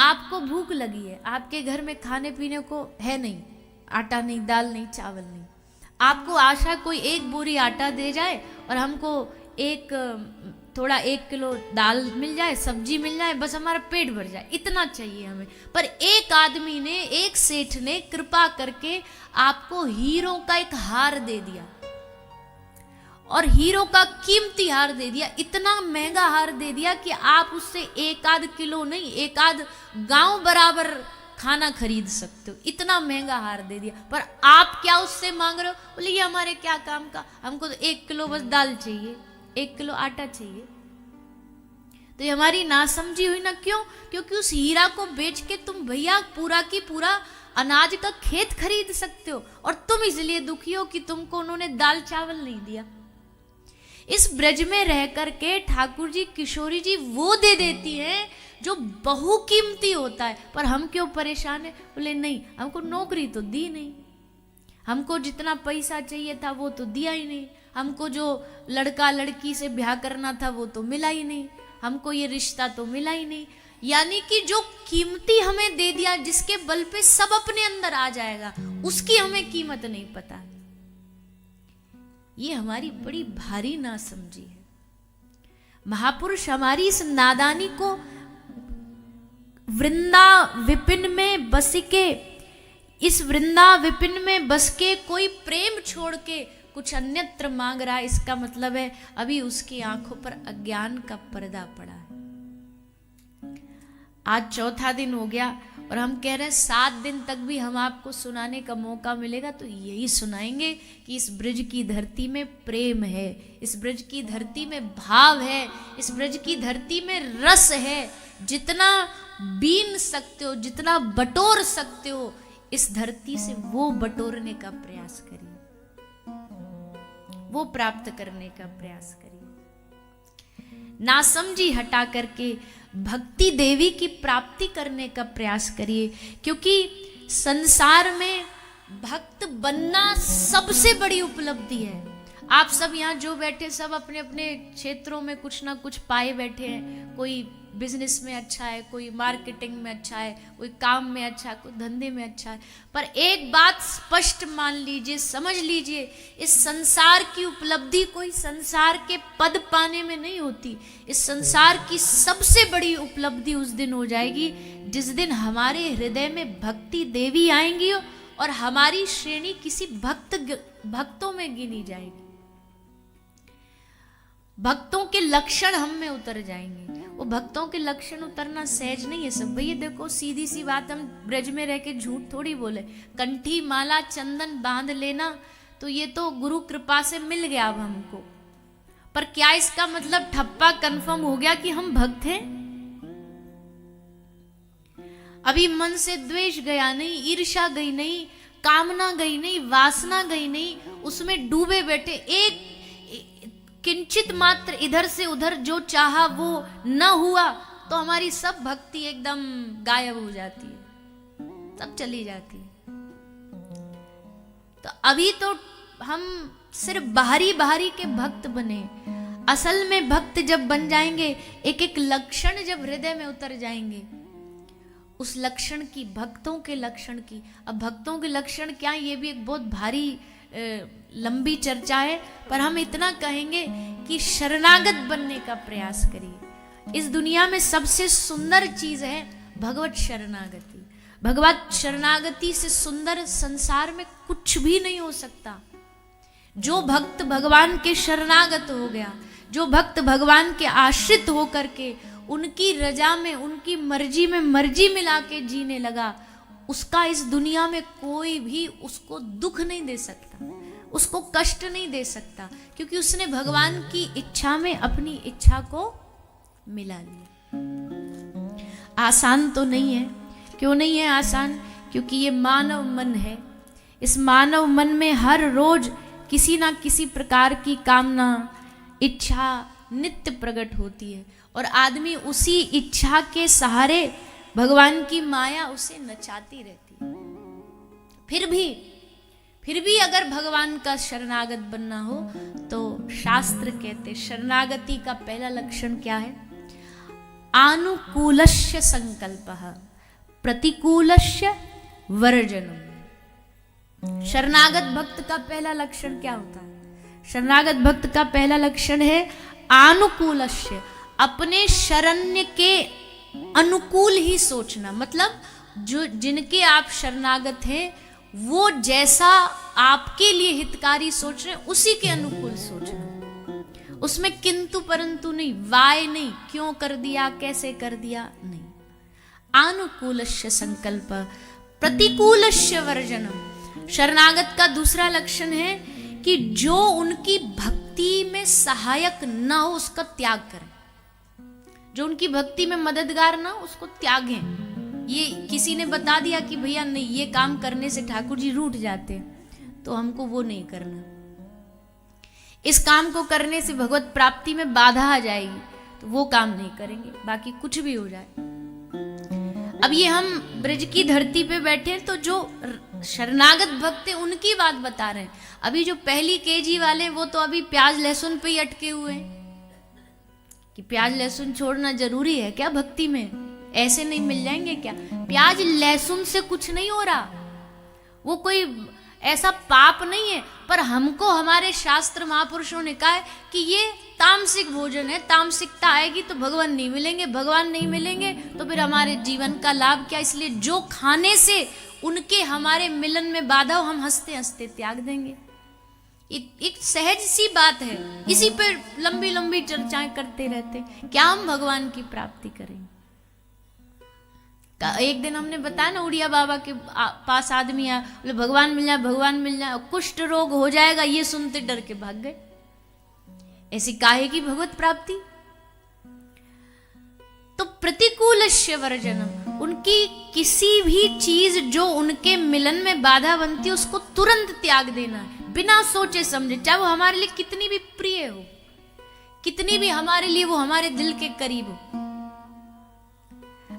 आपको भूख लगी है, आपके घर में खाने पीने को है नहीं, आटा नहीं, दाल नहीं, चावल नहीं, आपको आशा कोई एक बोरी आटा दे जाए और हमको थोड़ा 1 किलो दाल मिल जाए, सब्जी मिल जाए, बस हमारा पेट भर जाए, इतना चाहिए हमें। पर एक आदमी ने, एक सेठ ने कृपा करके आपको हीरो का एक हार दे दिया, और हीरो का कीमती हार दे दिया, इतना महंगा हार दे दिया कि आप उससे 1 आध किलो नहीं, 1 आध गांव बराबर खाना खरीद सकते हो, इतना महंगा हार दे दिया। पर आप क्या उससे मांग रहे हो? बोले ये हमारे क्या काम का, हमको तो 1 किलो बस दाल चाहिए, 1 किलो आटा चाहिए। तो ये हमारी नासमझी हुई ना। क्यों? क्योंकि उस हीरा को बेच के तुम भैया पूरा की पूरा अनाज का खेत खरीद सकते हो, और तुम इसलिए दुखी हो कि तुमको उन्होंने दाल चावल नहीं दिया। इस ब्रज में रह करके ठाकुर जी, किशोरी जी वो दे देती हैं जो बहुकीमती होता है, पर हम क्यों परेशान है? बोले नहीं, हमको नौकरी तो दी नहीं, हमको जितना पैसा चाहिए था वो तो दिया ही नहीं, हमको जो लड़का लड़की से ब्याह करना था वो तो मिला ही नहीं, हमको ये रिश्ता तो मिला ही नहीं। यानी कि जो कीमती हमें दे दिया, जिसके बल पे सब अपने अंदर आ जाएगा, उसकी हमें कीमत नहीं पता। ये हमारी बड़ी भारी नासमझी है। महापुरुष हमारी इस नादानी को वृंदा विपिन में बस के, इस वृंदा विपिन में बस के कोई प्रेम छोड़ के कुछ अन्यत्र मांग रहा है, इसका मतलब है अभी उसकी आंखों पर अज्ञान का पर्दा पड़ा है। आज 4था दिन हो गया और हम कह रहे हैं 7 दिन तक भी हम आपको सुनाने का मौका मिलेगा तो यही सुनाएंगे कि इस ब्रज की धरती में प्रेम है, इस ब्रज की धरती में भाव है, इस ब्रज की धरती में रस है। जितना बीन सकते हो, जितना बटोर सकते हो इस धरती से, वो बटोरने का प्रयास करिए, वो प्राप्त करने का प्रयास करिए। नासमझी हटा करके भक्ति देवी की प्राप्ति करने का प्रयास करिए, क्योंकि संसार में भक्त बनना सबसे बड़ी उपलब्धि है। आप सब यहाँ जो बैठे, सब अपने अपने क्षेत्रों में कुछ ना कुछ पाए बैठे हैं। कोई बिजनेस में अच्छा है, कोई मार्केटिंग में अच्छा है, कोई काम में अच्छा है, कोई धंधे में अच्छा है। पर एक बात स्पष्ट मान लीजिए, समझ लीजिए, इस संसार की उपलब्धि कोई संसार के पद पाने में नहीं होती। इस संसार की सबसे बड़ी उपलब्धि उस दिन हो जाएगी जिस दिन हमारे हृदय में भक्ति देवी आएंगी और हमारी श्रेणी किसी भक्तों में गिनी जाएगी। भक्तों के लक्षण हम में उतर जाएंगे। वो भक्तों के लक्षण उतरना सहज नहीं है सब। भैया देखो, सीधी सी बात, हम ब्रज में रह के झूठ थोड़ी बोले। कंठी माला चंदन बांध लेना तो ये तो गुरु कृपा से मिल गया अब हमको, पर क्या इसका मतलब ठप्पा कंफर्म हो गया कि हम भक्त हैं? अभी मन से द्वेष गया नहीं, ईर्ष्या गई नहीं, कामना गई नहीं, वासना गई नहीं, उसमें डूबे बैठे। एक किंचित मात्र इधर से उधर जो चाहा वो न हुआ तो हमारी सब भक्ति एकदम गायब हो जाती है, सब चली जाती है। तो अभी तो हम सिर्फ बाहरी बाहरी के भक्त बने। असल में भक्त जब बन जाएंगे, एक एक लक्षण जब हृदय में उतर जाएंगे, उस लक्षण की, भक्तों के लक्षण की। अब भक्तों के लक्षण क्या, ये भी एक बहुत भारी लंबी चर्चा है, पर हम इतना कहेंगे कि शरणागत बनने का प्रयास करिए। इस दुनिया में सबसे सुंदर चीज है भगवत शरणागति। भगवत शरणागति से सुंदर संसार में कुछ भी नहीं हो सकता। जो भक्त भगवान के शरणागत हो गया, जो भक्त भगवान के आश्रित होकर के उनकी रजा में, उनकी मर्जी में मर्जी मिला के जीने लगा, उसका इस दुनिया में कोई भी उसको दुख नहीं दे सकता, उसको कष्ट नहीं दे सकता, क्योंकि उसने भगवान की इच्छा में अपनी इच्छा को मिला लिया। आसान तो नहीं है। क्यों नहीं है आसान? क्योंकि ये मानव मन है। इस मानव मन में हर रोज किसी ना किसी प्रकार की कामना, इच्छा नित्य प्रकट होती है, और आदमी उसी इच्छा के सहारे भगवान की माया उसे नचाती रहती है। फिर भी अगर भगवान का शरणागत बनना हो तो शास्त्र कहते शरणागति का पहला लक्षण क्या है? आनुकूलस्य संकल्पः। प्रतिकूलस्य वर्जनम। शरणागत भक्त का पहला लक्षण क्या होता है? शरणागत भक्त का पहला लक्षण है आनुकूलस्य, अपने शरण्य के अनुकूल ही सोचना। मतलब जो जिनके आप शरणागत हैं वो जैसा आपके लिए हितकारी सोच रहे हैं उसी के अनुकूल सोचना, उसमें किंतु परंतु नहीं, वाय नहीं, क्यों कर दिया, कैसे कर दिया, नहीं। आनुकूलस्य संकल्प प्रतिकूलस्य वर्जनम। शरणागत का दूसरा लक्षण है कि जो उनकी भक्ति में सहायक न हो उसका त्याग करें, जो उनकी भक्ति में मददगार ना हो उसको त्यागें। ये किसी ने बता दिया कि भैया नहीं, ये काम करने से ठाकुर जी रूठ जाते हैं, तो हमको वो नहीं करना। इस काम को करने से भगवत प्राप्ति में बाधा आ जाएगी, तो वो काम नहीं करेंगे, बाकी कुछ भी हो जाए। अब ये हम ब्रज की धरती पे बैठे हैं तो जो शरणागत भक्त है उनकी बात बता रहे हैं। अभी जो पहली केजी वाले वो तो अभी प्याज लहसुन पे ही अटके हुए हैं कि प्याज लहसुन छोड़ना जरूरी है क्या भक्ति में, ऐसे नहीं मिल जाएंगे क्या? प्याज लहसुन से कुछ नहीं हो रहा, वो कोई ऐसा पाप नहीं है, पर हमको हमारे शास्त्र महापुरुषों ने कहा है कि ये तामसिक भोजन है, तामसिकता आएगी तो भगवान नहीं मिलेंगे, भगवान नहीं मिलेंगे तो फिर हमारे जीवन का लाभ क्या? इसलिए जो खाने से उनके हमारे मिलन में बाधा हो हम हंसते हंसते त्याग देंगे। एक सहज सी बात है, इसी पर लंबी लंबी चर्चाएं करते रहते, क्या हम भगवान की प्राप्ति करेंगे? एक दिन हमने बताया ना, उड़िया बाबा के पास आदमी आया, बोले भगवान मिल जाए, भगवान मिल जाए, कुष्ठ रोग हो जाएगा, ये सुनते डर के भाग गए। ऐसी काहे की भगवत प्राप्ति? तो प्रतिकूलस्य वर्जनम, उनकी किसी भी चीज जो उनके मिलन में बाधा बनती है उसको तुरंत त्याग देना है, बिना सोचे समझे, चाहे वो हमारे लिए कितनी भी प्रिय हो, कितनी भी हमारे लिए वो हमारे दिल के करीब हो।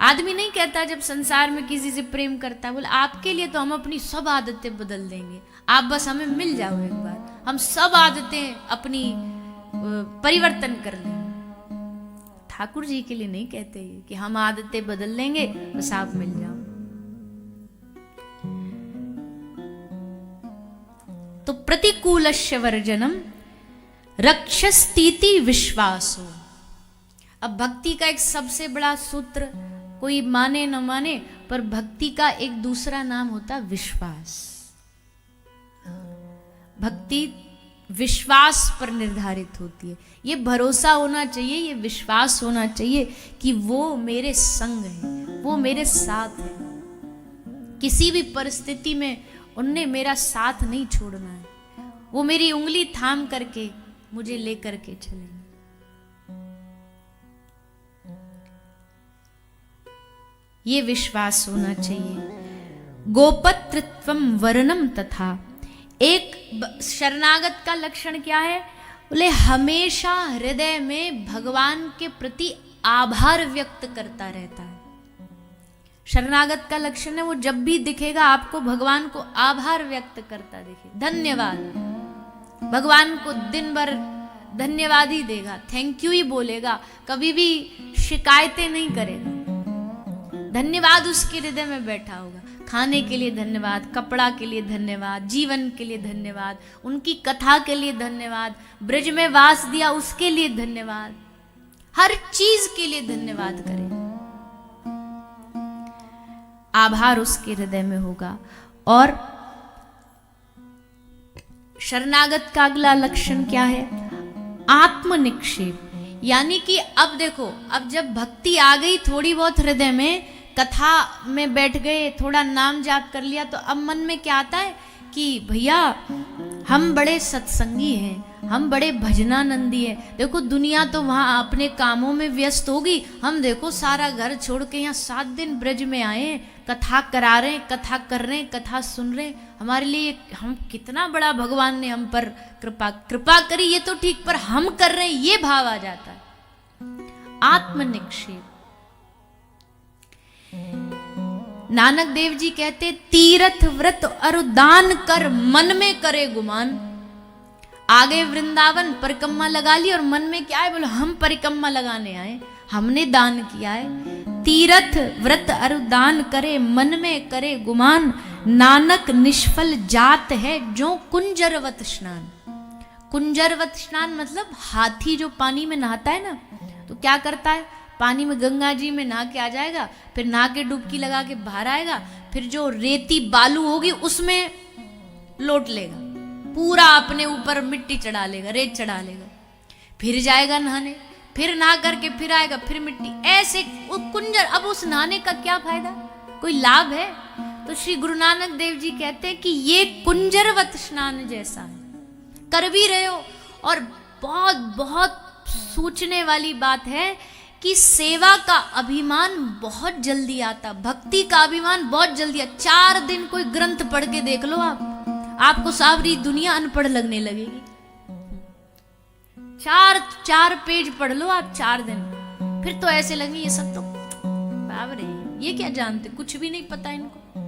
आदमी नहीं कहता जब संसार में किसी से प्रेम करता है, बोले आपके लिए तो हम अपनी सब आदतें बदल देंगे, आप बस हमें मिल जाओ एक बार, हम सब आदतें अपनी परिवर्तन कर लेंगे। ठाकुर जी के लिए नहीं कहते ये कि हम आदतें बदल लेंगे, बस आप मिल जाओ। तो प्रतिकूलस्य वर्जनम रक्षस्तीति विश्वासो। अब भक्ति का एक सबसे बड़ा सूत्र, कोई माने न माने, पर भक्ति का एक दूसरा नाम होता विश्वास। भक्ति विश्वास पर निर्धारित होती है। ये भरोसा होना चाहिए, ये विश्वास होना चाहिए कि वो मेरे संग है, वो मेरे साथ है, किसी भी परिस्थिति में उनने मेरा साथ नहीं छोड़ना है, वो मेरी उंगली थाम करके मुझे लेकर के चलेंगे। ये विश्वास होना चाहिए। गोपत्रत्वम वर्णम तथा। एक शरणागत का लक्षण क्या है? बोले हमेशा हृदय में भगवान के प्रति आभार व्यक्त करता रहता है। शरणागत का लक्षण है वो जब भी दिखेगा आपको भगवान को आभार व्यक्त करता दिखे, धन्यवाद। भगवान को दिन भर धन्यवाद ही देगा, थैंक यू ही बोलेगा, कभी भी शिकायतें नहीं करेगा। धन्यवाद उसके हृदय में बैठा होगा। खाने के लिए धन्यवाद, कपड़ा के लिए धन्यवाद, जीवन के लिए धन्यवाद, उनकी कथा के लिए धन्यवाद, ब्रज में वास दिया उसके लिए धन्यवाद, हर चीज के लिए धन्यवाद करें। आभार उसके हृदय में होगा। और शरणागत का अगला लक्षण क्या है? आत्मनिक्षेप। यानी कि अब देखो, अब जब भक्ति आ गई थोड़ी बहुत हृदय में, कथा में बैठ गए, थोड़ा नाम जाप कर लिया, तो अब मन में क्या आता है कि भैया हम बड़े सत्संगी हैं, हम बड़े भजनानंदी हैं। देखो दुनिया तो वहाँ अपने कामों में व्यस्त होगी, हम देखो सारा घर छोड़ के यहाँ 7 दिन ब्रज में आए हैं, कथा करा रहे हैं, कथा कर रहे हैं, कथा सुन रहे हैं। हमारे लिए हम कितना बड़ा भगवान ने हम पर कृपा करी, ये तो ठीक, पर हम कर रहे हैं, ये भाव आ जाता है। आत्मनिक्षेप। नानक देव जी कहते, तीर्थ व्रत और दान कर मन में करे गुमान। आगे वृंदावन परिक्रमा लगा ली और मन में क्या है? बोलो हम परिक्रमा लगाने आए, हमने दान किया है। तीरथ व्रत अरुदान करे, मन में करे गुमान, नानक निष्फल जात है जो कुंजरवत स्नान। कुंजरवत स्नान मतलब हाथी जो पानी में नहाता है ना, तो क्या करता है, पानी में गंगा जी में नहा के आ जाएगा, फिर नहा के डुबकी लगा के बाहर आएगा, फिर जो रेती बालू होगी उसमें लोट लेगा, पूरा अपने ऊपर मिट्टी चढ़ा लेगा, रेत चढ़ा लेगा, फिर जाएगा नहाने, फिर नहा करके फिर आएगा, फिर मिट्टी, ऐसे वो कुंजर। अब उस नहाने का क्या फायदा, कोई लाभ है? तो श्री गुरु नानक देव जी कहते हैं कि ये कुंजरवत स्नान जैसा है, कर भी रहे हो। और बहुत बहुत सोचने वाली बात है कि सेवा का अभिमान बहुत जल्दी आता, भक्ति का अभिमान बहुत जल्दी आता। 4 दिन कोई ग्रंथ पढ़ के देख लो आप, आपको सारी दुनिया अनपढ़ लगने लगेगी। 4 पेज पढ़ लो आप 4 दिन, फिर तो ऐसे लगेंगे ये सब तो बाप रे, ये क्या जानते, कुछ भी नहीं पता इनको।